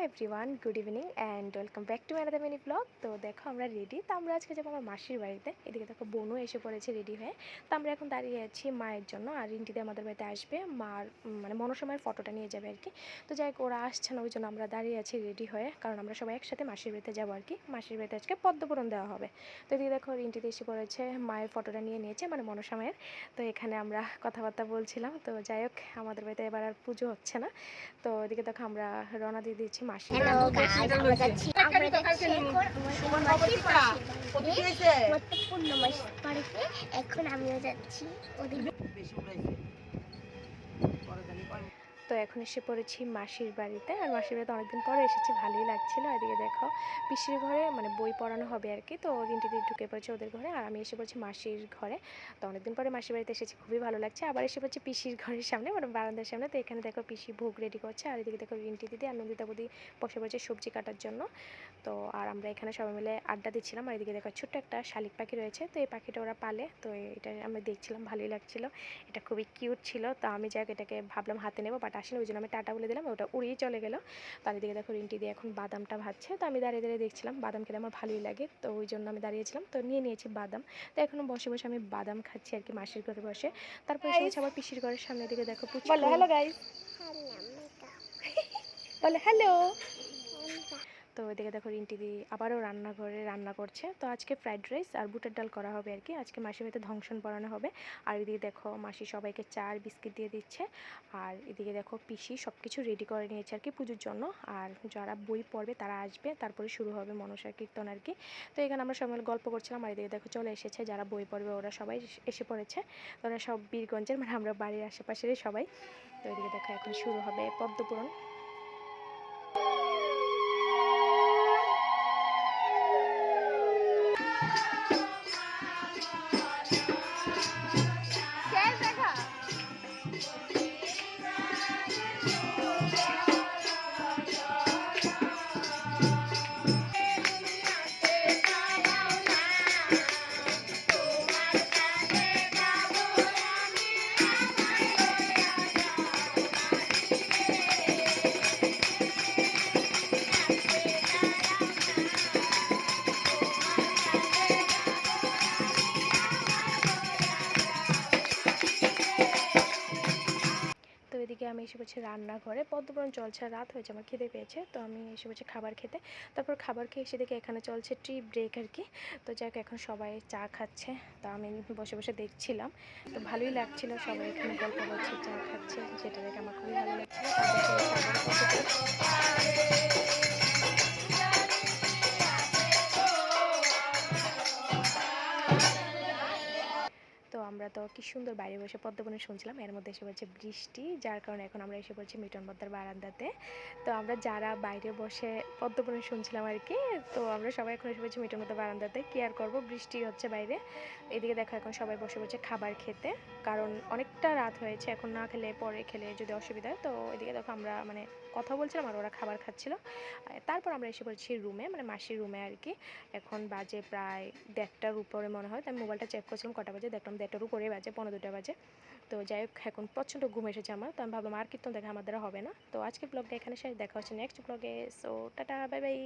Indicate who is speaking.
Speaker 1: Everyone, good evening and welcome back to another mini blog. তো দেখো আমরা ready. তো আমরা আজকে যাবো আমার মাসির বাড়িতে। এদিকে দেখো বোনও এসে পড়েছে রেডি হয়ে। তো আমরা এখন দাঁড়িয়ে আছি মায়ের জন্য, আর রিন্টিতে আমাদের বাড়িতে আসবে। মার মানে মনসা মায়ের ফটোটা নিয়ে যাবে আর কি। তো যাই হোক, ওরা আসছে না, ওই জন্য আমরা দাঁড়িয়ে আছি রেডি হয়ে, কারণ আমরা সবাই একসাথে মাসির বাড়িতে যাবো আর কি। মাসির বাড়িতে আজকে পদ্মপুরণ দেওয়া হবে। তো এদিকে দেখো রিন্টিতে এসে পড়েছে, মায়ের ফটোটা নিয়ে নিয়েছে, মানে মনসা মায়ের। তো এখানে আমরা কথাবার্তা বলছিলাম। তো যাই হোক, আমাদের বাড়িতে এবার আর পুজো হচ্ছে না। তো এদিকে দেখো আমরা রওনা দিয়ে দিচ্ছি মাসি।
Speaker 2: এখন আমিও যাচ্ছি।
Speaker 1: তো এখন এসে পড়েছি মাসির বাড়িতে, আর মাসির বাড়িতে অনেকদিন পরে এসেছি, ভালোই লাগছিলো। এদিকে দেখো পিসির ঘরে মানে বই পড়ানো হবে আর কি। তো রিন্টিদি ঢুকে পড়েছে ওদের ঘরে, আর আমি এসে পড়েছি মাসির ঘরে। তো অনেকদিন পরে মাসির বাড়িতে এসেছি, খুবই ভালো লাগছে। আবার এসে পড়েছি পিসির ঘরের সামনে, মানে বারান্দার সামনে। তো এখানে দেখো পিসি ভোগ রেডি করছে, আর এদিকে দেখো রিন্টি দিদি আর নন্দিতা বৌদি বসে পড়েছে সবজি কাটার জন্য। তো আর আমরা এখানে সবাই মিলে আড্ডা দিচ্ছিলাম। আর এদিকে দেখো ছোট্ট একটা শালিক পাখি রয়েছে, তো এই পাখিটা ওরা পালে। তো এটা আমরা দেখছিলাম, ভালোই লাগছিলো, এটা খুবই কিউট ছিল। তো আমি যাক এটাকে ভাবলাম হাতে নেবো, বাট আসলে ওই জন্য আমি টাটা বলে দিলাম, ওটা উড়িয়ে চলে গেলো। তার দিকে দেখো রিন্টি দিয়ে এখন বাদামটা ভাজছে। তো আমি দাঁড়িয়ে দাঁড়িয়ে দেখছিলাম, বাদাম খেতে আমার ভালোই লাগে, তো ওই জন্য আমি দাঁড়িয়েছিলাম। তো নিয়ে নিয়েছি বাদাম। তো এখনও বসে বসে আমি বাদাম খাচ্ছি আর কি, মাসির ঘরে বসে। তারপর এসে হচ্ছে আবার পিসির ঘরের সামনের দিকে দেখো পুচকু। বলো হ্যালো গাইস, বলে হ্যালো। তো ওইদিকে দেখো রিন্টিদি আবারও রান্নাঘরে রান্না করছে। তো আজকে ফ্রাইড রাইস আর বুটের ডাল করা হবে আর কি। আজকে মাসির বাড়িতে ধ্বংসন পড়ানো হবে। আর এদিকে দেখো মাসি সবাইকে চা আর বিস্কিট দিয়ে দিচ্ছে। আর এদিকে দেখো পিসি সব কিছু রেডি করে নিয়েছে আর কি পুজোর জন্য। আর যারা বই পড়বে তারা আসবে, তারপরে শুরু হবে মনসার কীর্তন আর কি। তো এখানে আমরা সবাই গল্প করছিলাম, আর এদিকে দেখো চলে এসেছে যারা বই পড়বে, ওরা সবাই এসে পড়েছে। তো ওরা সব বীরগঞ্জের, মানে আমরা বাড়ির আশেপাশেরই সবাই। তো এদিকে দেখো এখন শুরু হবে পদ্মপুরণ। এদিকে আমি এসে পড়ছি রান্নাঘরে, পদ্মপুরণ চলছে, রাত হয়েছে, আমার খিদে পেয়েছে। তো আমি এসে পড়ছি খাবার খেতে। তারপর খাবার খেয়ে এসে দেখি এখানে চলছে টি ব্রেক আর কি। তো যাক এখন সবাই চা খাচ্ছে, তো আমি বসে বসে দেখছিলাম। তো ভালোই লাগছিল, সবাই এখানে গল্প করছে, চা খাচ্ছে, যেটা দেখে আমার খুবই ভালো লাগছিলো। তো আমরা তো কি সুন্দর বাইরে বসে পদ্মপুরণ শুনছিলাম, এর মধ্যে এসে পড়ছে বৃষ্টি, যার কারণে এখন আমরা এসে পড়ছি মিটন বদ্দার বারান্দাতে। তো আমরা যারা বাইরে বসে পদ্মপুরণ শুনছিলাম আর কি, তো আমরা সবাই এখন এসে পড়ছি মিটন বদ্দার বারান্দাতে। কি আর করবো, বৃষ্টি হচ্ছে বাইরে। এদিকে দেখো এখন সবাই বসে বসে খাবার খেতে, কারণ অনেকটা রাত হয়েছে, এখন না খেলে পরে খেলে যদি অসুবিধা হয়। তো এদিকে দেখো আমরা মানে কথা বলছিলাম আর ওরা খাবার খাচ্ছিল। তারপর আমরা এসে পড়ছি রুমে, মানে মাসির রুমে আর কি। এখন বাজে প্রায় 1:30টার উপরে মনে হয়। তো আমি মোবাইলটা চেক করছিলাম কটা বাজে, দেখলাম 1:30টার উপরে বাজে, 1:45 বাজে। তো যাই হোক এখন প্রচণ্ড ঘুম এসেছে আমার। তো আমি ভাবলাম আর কীর্তন দেখা আমার দ্বারা হবে না। তো আজকের ব্লগটা এখানে শেষ, দেখা হচ্ছে নেক্সট ব্লগে। So tata, bye bye.